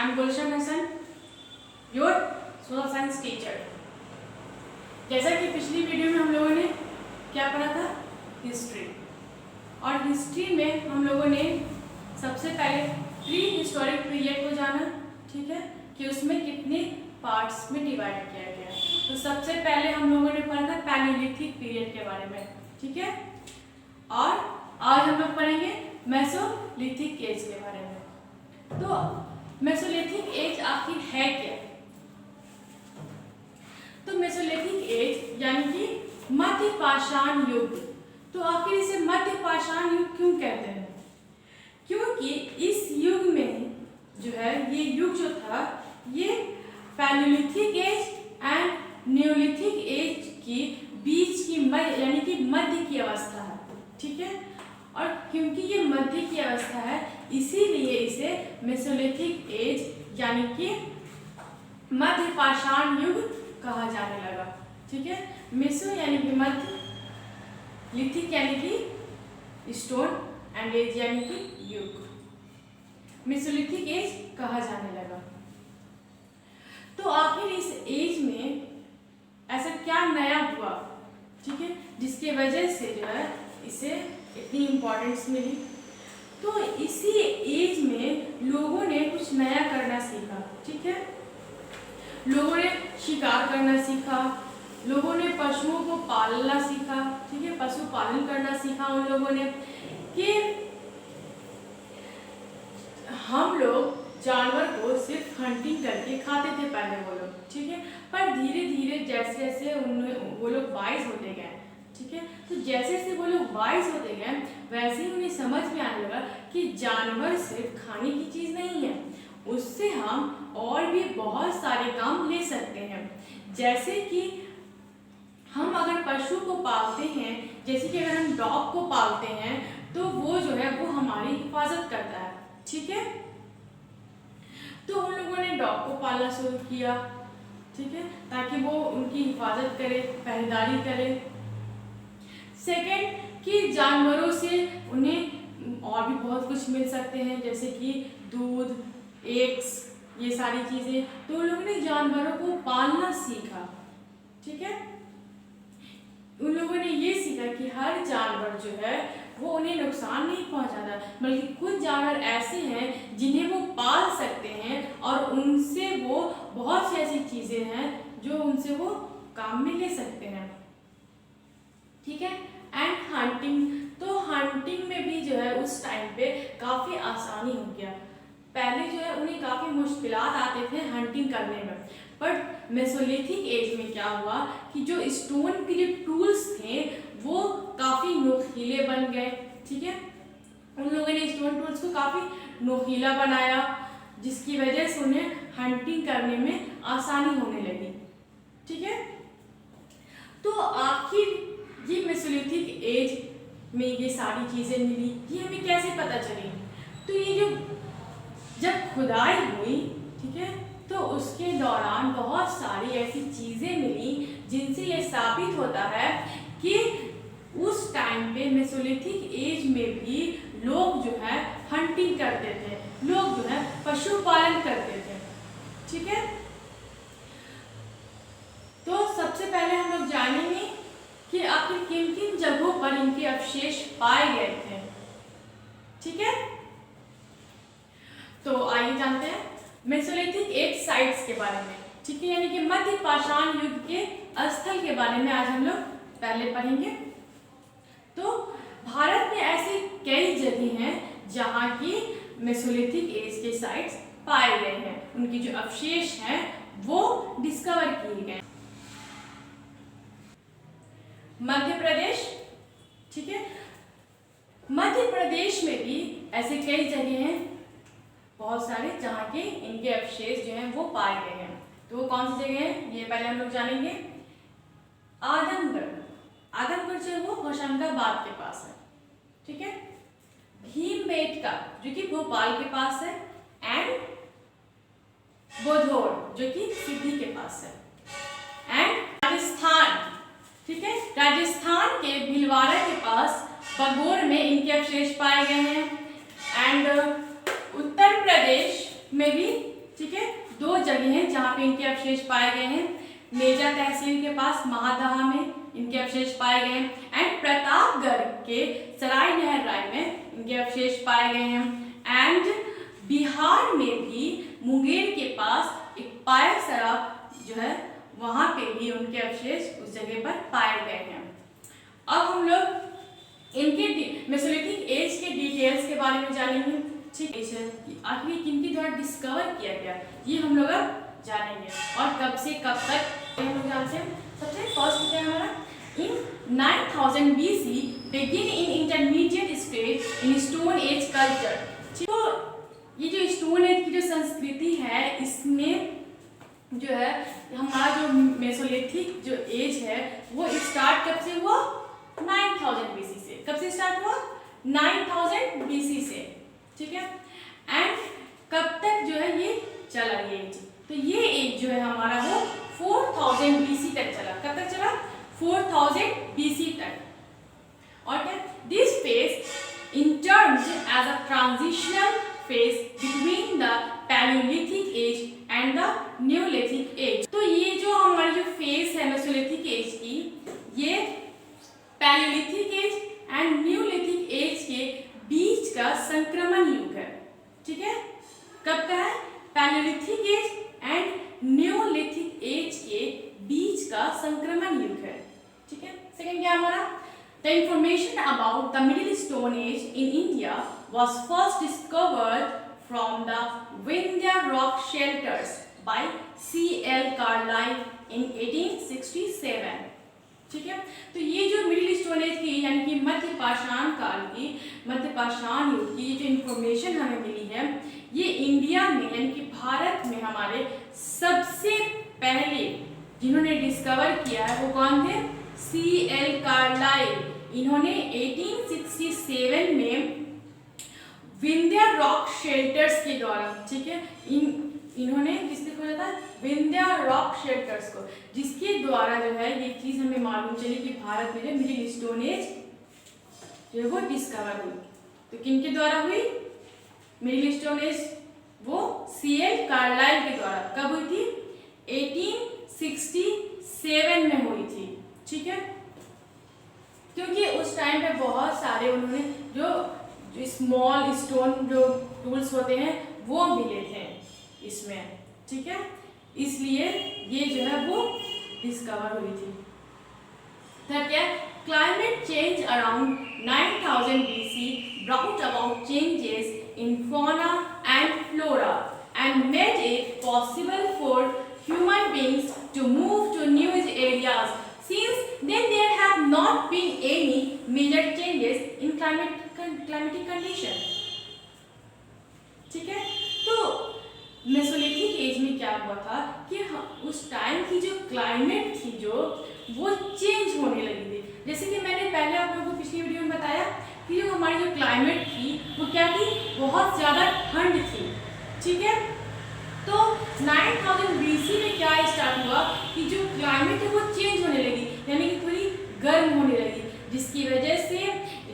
I'm Gulshan Hassan, your social science teacher. जैसा कि पिछली वीडियो में हम लोगों ने क्या पढ़ा था, हिस्ट्री। और हिस्ट्री में हम लोगों ने सबसे पहले प्री हिस्टोरिक पीरियड को जाना, ठीक है, कि उसमें कितने पार्ट्स में डिवाइड किया गया। तो सबसे पहले हम लोगों ने पढ़ा था पैलियोलिथिक पीरियड के बारे में, ठीक है। और आज हम लोग पढ़ेंगे मेसोलिथिक एज के बारे में। तो मेसोलिथिक एज आखिर है क्या? तो मेसोलिथिक एज यानी कि मध्य पाषाण युग। तो आखिर इसे मध्य पाषाण युग क्यों कहते हैं? क्योंकि इस युग में जो है, ये युग जो था, ये Palaeolithic age and Neolithic age की बीच की यानी कि मध्य की अवस्था है, ठीक है। और क्योंकि ये मध्य की अवस्था है, इसीलिए इसे मेसोलिथिक एज यानी कि मध्य पाषाण युग कहा जाने लगा, ठीक है। मेसो यानी कि मध्य, लिथिक यानी कि स्टोन, एंड एज यानी कि युग, मेसोलिथिक एज कहा जाने लगा। तो आखिर इस एज में ऐसा क्या नया हुआ, ठीक है, जिसकी वजह से जो है इसे इतनी इम्पोर्टेंस मिली? तो इसी एज में लोगों ने कुछ नया करना सीखा, ठीक है। लोगों ने शिकार करना सीखा, लोगों ने पशुओं को पालना सीखा, ठीक है, पशु पालन करना सीखा उन लोगों ने, कि हम लोग जानवर को सिर्फ हंटिंग करके खाते थे पहले वो लोग, ठीक है। पर धीरे धीरे जैसे जैसे वो लोग वाइज होते गए, ठीक है, तो जैसे जैसे वो लोग वाइज होते गए, वैसे ही उन्हें समझ में आने लगा कि जानवर सिर्फ खाने की चीज़ नहीं है, उससे हम और भी बहुत सारे काम ले सकते हैं। जैसे कि हम अगर पशु को पालते हैं, जैसे कि अगर हम डॉग को पालते हैं, तो वो जो है वो हमारी हिफाजत करता है, ठीक है। तो उन लोगों ने डॉग को पालना शुरू किया, ठीक है, ताकि वो उनकी हिफाजत करे, पहरेदारी करे। सेकेंड, कि जानवरों से उन्हें और भी बहुत कुछ मिल सकते हैं, जैसे कि दूध, एग्स, ये सारी चीज़ें। तो उन लोगों ने जानवरों को पालना सीखा, ठीक है। उन लोगों ने ये सीखा कि हर जानवर जो है वो उन्हें नुकसान नहीं पहुंचाता, बल्कि कुछ जानवर ऐसे हैं जिन्हें वो पाल सकते हैं और उनसे वो बहुत सी ऐसी चीज़ें हैं जो उनसे वो काम में ले सकते हैं, ठीक है। एंड हंटिंग, तो हंटिंग में भी जो है उस टाइम पे काफ़ी आसानी हो गया। पहले जो है उन्हें काफ़ी मुश्किलात आते थे हंटिंग करने में, बट मेसोलिथिक एज में क्या हुआ कि जो स्टोन के जो टूल्स थे वो काफ़ी नोकीले बन गए, ठीक है। उन लोगों ने स्टोन टूल्स को काफ़ी नोकीला बनाया, जिसकी वजह से उन्हें हंटिंग करने में आसानी होने लगी, ठीक है। तो आखिर ये मेसोलिथिक एज में ये सारी चीज़ें मिली, ये हमें कैसे पता चली? तो ये जो जब खुदाई हुई, ठीक है, तो उसके दौरान बहुत सारी ऐसी चीज़ें मिली जिनसे ये साबित होता है कि उस टाइम पे मेसोलिथिक एज में भी लोग जो है हंटिंग करते थे, लोग जो है पशुपालन करते थे, ठीक है। तो सबसे पहले हम लोग जानेंगे कि आखिर किन किन जगहों पर इनके अवशेष पाए गए थे, ठीक है। तो आइए जानते हैं मेसोलिथिक एज साइट्स के बारे में, ठीक है, यानी कि मध्य पाषाण युग के स्थल के बारे में आज हम लोग पहले पढ़ेंगे। तो भारत में ऐसे कई जगह हैं जहाँ की मेसोलिथिक एज के साइट्स पाए गए हैं, उनकी जो अवशेष हैं वो डिस्कवर किए गए। मध्य प्रदेश, ठीक है, मध्य प्रदेश में भी ऐसे कई जगह हैं, बहुत सारे, जहाँ के इनके अवशेष जो हैं वो पाए गए हैं। तो वो कौन सी जगह है, ये पहले हम लोग जानेंगे। आदमगढ़, आदमगढ़ जो है वो होशंगाबाद के पास है, ठीक है। भीमबेटका जो कि भोपाल के पास है, एंड बोधोर जो कि सिद्धि के पास है। एंड राजस्थान, ठीक है, राजस्थान के भीलवाड़ा के पास बगोर में इनके अवशेष पाए गए हैं। एंड उत्तर प्रदेश में भी ठीक है, 2 जगह हैं जहाँ पे इनके अवशेष पाए गए हैं। मेजा तहसील के पास महादहा में इनके अवशेष पाए गए हैं एंड प्रतापगढ़ के सराय नहर राय में इनके अवशेष पाए गए हैं एंड बिहार में भी मुंगेर के पास एक पायसरा जो है वहाँ पे भी उनके अवशेष उस जगह पर पाए गए हैं। अब हम लोग इनके मेसोलिथिक एज के डिटेल्स के बारे में जानेंगे। ठीक है, आखिर किनके द्वारा डिस्कवर किया गया ये हम लोग अब जानेंगे और कब से कब तक हम लोग जानते हैं। सबसे फर्स्ट है हमारा इन 9000 BC begin in intermediate stage in stone age culture। तो ये जो स्टोन एज की जो संस्कृति है इसमें जो है हमारा जो मेसोलिथिक जो एज है वो स्टार्ट कब से हुआ 9000 BC से। कब से स्टार्ट हुआ 9000 BC से, ठीक है। एंड कब तक जो है ये चला ये एज, तो ये एज जो है हमारा वो 4000 BC तक चला। कब तक चला 4000 BC तक। और क्या this phase in terms as a transitional phase between the Paleolithic age and the Neolithic age। तो ये जो हमारी जो फेज है मेसोलिथिक एज की ये Palaeolithic age and Neolithic age के बीच का संक्रमण युग है, ठीक है। कब का है Palaeolithic age and Neolithic age के बीच का संक्रमण युग है, ठीक है। सेकंड क्या हमारा The information about the Middle Stone Age in India was first discovered from the Vindhya rock shelters by C.L. Carlyle in 1867, ठीक है। तो ये जो मिडिल स्टोन एज की यानी कि मध्य पाषाण काल की मध्य पाषाण युग की जो इंफॉर्मेशन हमें मिली है ये इंडिया में यानी कि भारत में हमारे सबसे पहले जिन्होंने डिस्कवर किया है वो कौन थे C.L. कार्लाइल। इन्होंने 1867 में विंध्या रॉक शेल्टर्स के द्वारा, ठीक है, इन्होंने किसने खोजा था विंध्या रॉक शेल्टर्स को, जिसके द्वारा जो है ये चीज हमें मालूम चली कि भारत में जो मिडिल स्टोन एज जो है वो डिस्कवर हुई। तो किनके द्वारा हुई मिडिल स्टोन एज, वो C.L. कार्लाइल के द्वारा। कब हुई थी 1867 में हुई थी, ठीक है। क्योंकि उस टाइम पे बहुत सारे उन्होंने जो स्मॉल स्टोन जो टूल्स होते हैं वो मिले थे इसमें, ठीक है, इसलिए ये जो है वो डिस्कवर हुई थी। थर्ड क्या climate change around 9000 BC brought about changes in fauna and flora and made it possible for human beings to move to new areas। Since then there have not been any major changes in climatic condition, ठीक है। तो Mesolithic as में क्या हुआ था कि उस time की जो क्लाइमेट थी जो वो चेंज होने लगी थी। जैसे कि मैंने पहले आप लोगों को पिछली वीडियो में बताया कि जो हमारी जो क्लाइमेट थी वो क्या थी बहुत ज़्यादा ठंड थी, ठीक है। तो 9000 BC में क्या स्टार्ट हुआ कि जो क्लाइमेट है वो चेंज होने लगी यानी कि थोड़ी गर्म होने लगी, जिसकी वजह से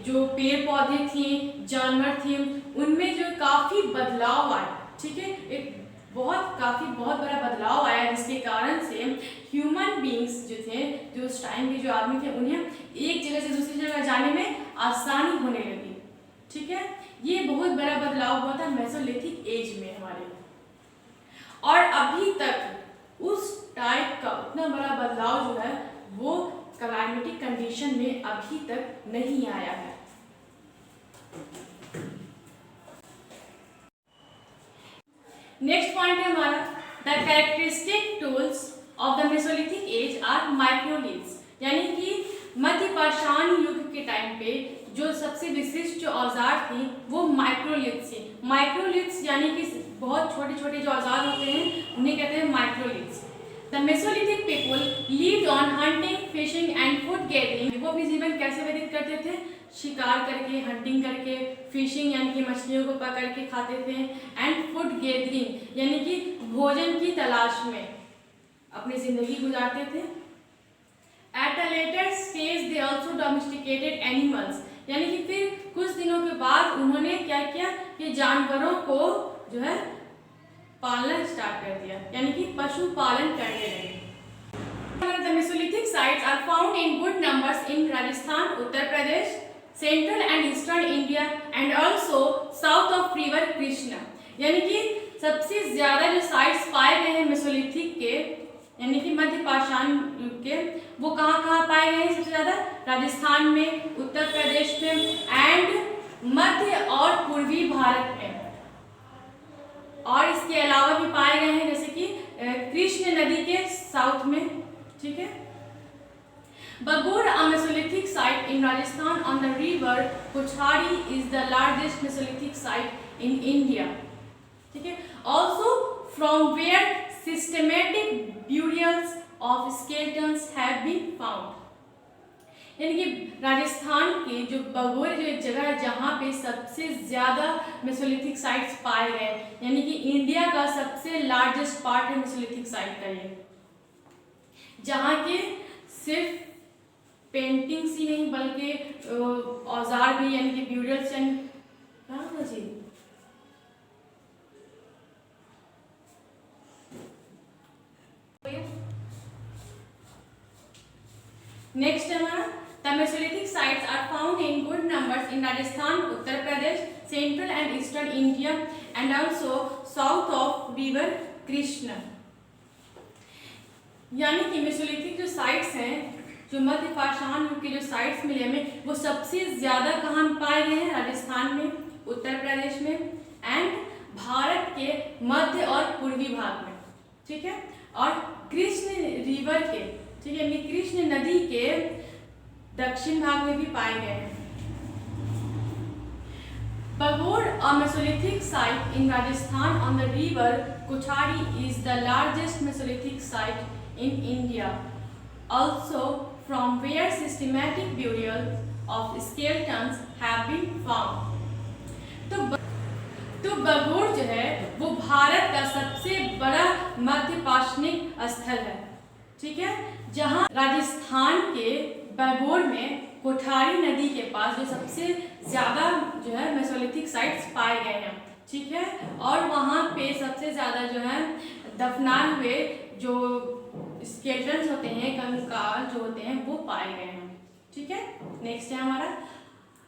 जो पेड़ पौधे थे जानवर थे उनमें जो काफ़ी बदलाव आया, ठीक है। एक काफ़ी बहुत बड़ा बदलाव आया जिसके कारण से ह्यूमन बींग्स जो थे जो उस टाइम के जो आदमी थे उन्हें एक जगह से दूसरी जगह जाने में आसानी होने लगी, ठीक है। ये बहुत बड़ा बदलाव हुआ था मेसोलिथिक एज में हमारे, और अभी तक उस टाइप का उतना बड़ा बदलाव जो है वो क्लाइमेटिक कंडीशन में अभी तक नहीं आया है। नेक्स्ट पॉइंट है हमारा the characteristic tools of the Mesolithic age are microliths, यानी कि मध्य पाषाण युग के टाइम पे जो सबसे विशिष्ट जो औजार थी वो माइक्रोलिथ्स थी। माइक्रोलिथ्स यानी कि बहुत छोटे छोटे जो औजार होते हैं उन्हें कहते हैं microliths. The Mesolithic people lived on hunting, fishing and food gathering. वो अपनी जीवन कैसे व्यतीत करते थे? शिकार करके, हंटिंग करके, फिशिंग यानी कि मछलियों को पकड़ के खाते थे, एंड फूड गैदरिंग यानी कि भोजन की तलाश में अपनी जिंदगी गुजारते थे। At a later stage they also domesticated animals, यानी कि फिर कुछ दिनों के बाद उन्होंने क्या किया कि जानवरों को जो है पालना स्टार्ट कर दिया, यानी कि पशुपालन करने लगे। The Mesolithic sites are found in good numbers in Rajasthan, Uttar Pradesh, Central and Eastern India and also south of river Krishna। यानी कि सबसे ज्यादा जो साइट्स पाए गए हैं मेसोलिथिक के, यानी कि मध्य पाषाण युग के, वो कहाँ पाए गए हैं सबसे ज्यादा? राजस्थान में, उत्तर प्रदेश में एंड मध्य और पूर्वी भारत में। और इसके अलावा भी पाए गए हैं जैसे कि कृष्ण नदी के साउथ में। ठीक है। Bagor, a Mesolithic site in Rajasthan on the river Kochari, is the largest Mesolithic site in India। ठीक है। Also from where systematic burials of skeletons have been found। यानी कि राजस्थान के जो बगोर जो एक जगह है जहाँ पे सबसे ज्यादा मेसोलिथिक साइट्स पाए गए, यानी कि इंडिया का सबसे लार्जेस्ट पार्ट है मेसोलिथिक साइट का ये, जहाँ के सिर्फ पेंटिंग्स ही नहीं बल्कि औजार भी, यानी कि ब्यूरियल्स एंड क्या होना चाहिए। नेक्स्ट हमारा The Mesolithic sites are found in good numbers in Rajasthan, Uttar Pradesh, Central and Eastern India and also south of river Krishna। यानी कि मेसोलिथिक जो साइट्स हैं, जो मध्य पाषाण युग के जो साइट्स मिले हमें, वो सबसे ज्यादा कहाँ पाए गए हैं? राजस्थान में, उत्तर प्रदेश में एंड भारत के मध्य और पूर्वी भाग में। ठीक है। और कृष्ण रिवर के, ठीक है, कृष्ण नदी के दक्षिण भाग में भी पाए गए हैं। Bagor, a Mesolithic site in Rajasthan on the river Kochari, is the largest Mesolithic site in India, also from where systematic burials of skeletons have been found। तो बगोर जो है वो भारत का सबसे बड़ा मध्य पाषाणिक स्थल है। ठीक है। जहाँ राजस्थान के बगोर में कोठारी नदी के पास जो सबसे ज्यादा जो है मेसोलिथिक साइट्स पाए गए हैं। ठीक है। और वहाँ पे सबसे ज्यादा जो है दफनाए हुए जो स्केलेटन्स होते हैं, कंकाल जो होते हैं, वो पाए गए हैं। ठीक है। नेक्स्ट है हमारा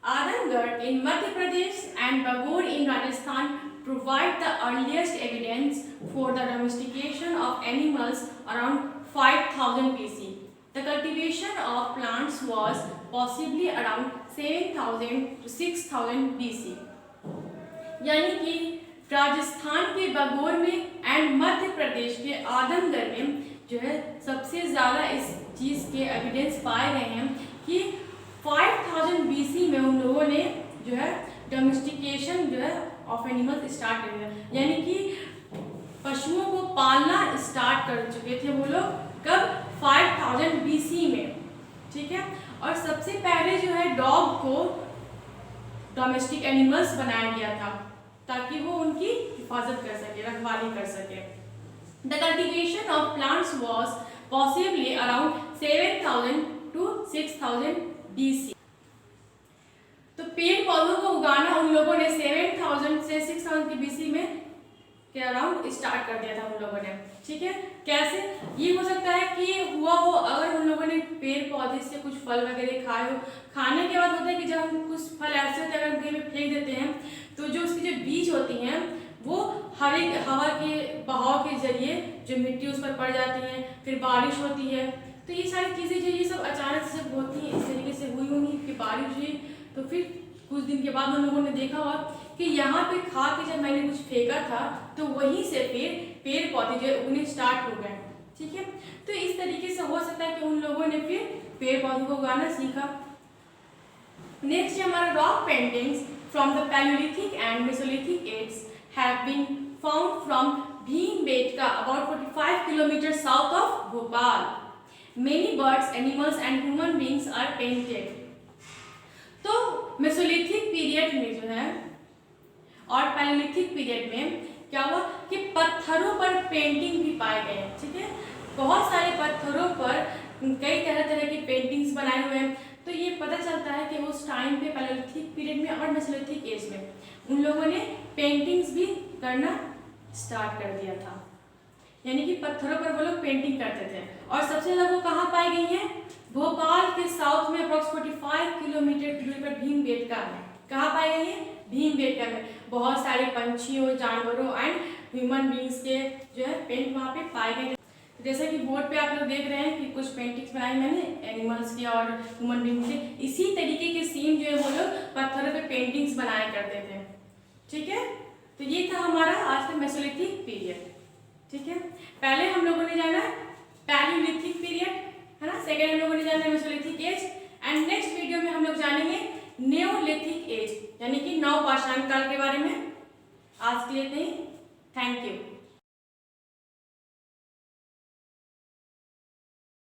Azamgarh in Madhya Pradesh and Bagor in Rajasthan provide the earliest evidence for the domestication of animals around 5000 BC। The cultivation of plants was possibly around 7000 to 6000 BC। यानी कि राजस्थान के बगोर में एंड मध्य प्रदेश के आजमगढ़ में जो है सबसे ज़्यादा इस चीज़ के एविडेंस पाए गए हैं कि 5000 BC में उन लोगों ने जो है डोमेस्टिकेशन जो है ऑफ एनिमल्स स्टार्ट कर दिया, यानी कि पशुओं को पालना स्टार्ट कर चुके थे वो लोग। कब? 5000 BC में। ठीक है। और सबसे पहले जो है डॉग को डोमेस्टिक एनिमल्स बनाया गया था ताकि वो उनकी हिफाजत कर सके, रखवाली कर सके। The cultivation of plants was possibly around 7000 to 6000 BC। तो पेड़ पौधों को उगाना उन लोगों ने 7000 से 6000 के BC में के अराउंड स्टार्ट कर दिया था उन लोगों ने। ठीक है। कैसे? ये हो सकता है कि हुआ हो अगर उन लोगों ने पेड़ पौधे से कुछ फल वगैरह खाए हो। खाने के बाद होता है कि जब हम कुछ फल ऐसे होते हैं अगर कहीं पे फेंक देते हैं तो जो उसकी जो बीज होती हैं वो हवा के बहाव के जरिए जो मिट्टी उस पर पड़ जाती है, फिर बारिश होती है। तो ये सारी चीज़ें जो ये सब अचानक से जब होती हैं इस तरीके से हुई होंगी कि बारिश हुई तो फिर कुछ दिन के बाद उन लोगों ने देखा होगा कि यहाँ पे खा के जब मैंने कुछ फेंका था तो वहीं से फिर पेड़ पौधे जो उगने स्टार्ट हो गए। ठीक है। तो इस तरीके से हो सकता है कि उन लोगों ने फिर पेड़ पौधों को उगाना सीखा। नेक्स्ट हमारा rock paintings from the Palaeolithic and Mesolithic age have been found from Bhimbetka about 45 kilometre south of Bhopal. Many birds, animals and human beings are painted. तो मेसोलिथिक पीरियड में जो है और पैलियोलिथिक पीरियड में क्या हुआ कि पत्थरों पर पेंटिंग भी पाए गए हैं। ठीक है। बहुत सारे पत्थरों पर कई तरह तरह की पेंटिंग्स बनाए हुए हैं। तो ये पता चलता है कि उस टाइम पे पैलियोलिथिक पीरियड में और मेसोलिथिक एज में उन लोगों ने पेंटिंग्स भी करना स्टार्ट कर दिया था। यानी कि पत्थरों पर वो लोग पेंटिंग करते थे। और सबसे ज़्यादा वो कहाँ पाई गई है? भोपाल के साउथ में अप्रॉक्स 45 किलोमीटर दूरी पर भीमबेटका है। कहाँ पाई गई है? भीमबेटका में। बहुत सारे पंछियों, जानवरों एंड ह्यूमन बींग्स के जो है पेंट वहाँ पे पाए गए। जैसे कि बोर्ड पे आप लोग देख रहे हैं कि कुछ पेंटिंग्स बनाई मैंने एनिमल्स के और ह्यूमन बींग्स के। इसी तरीके के सीन जो है वो लोग पत्थरों पे पेंटिंग्स बनाया करते थे। ठीक है, तो ये था हमारा आज का मेसोलिथिक पीरियड। ठीक है, पहले हम लोगों ने जाना पैलियोलिथिक पीरियड, है ना। सेकेंड हम लोगों ने जाना Mesolithic as. And next video में हम लोग जानेंगे नियोलिथिक एज, यानी कि नवपाषाण काल के बारे में। आज के लिए इतना ही। Thank you.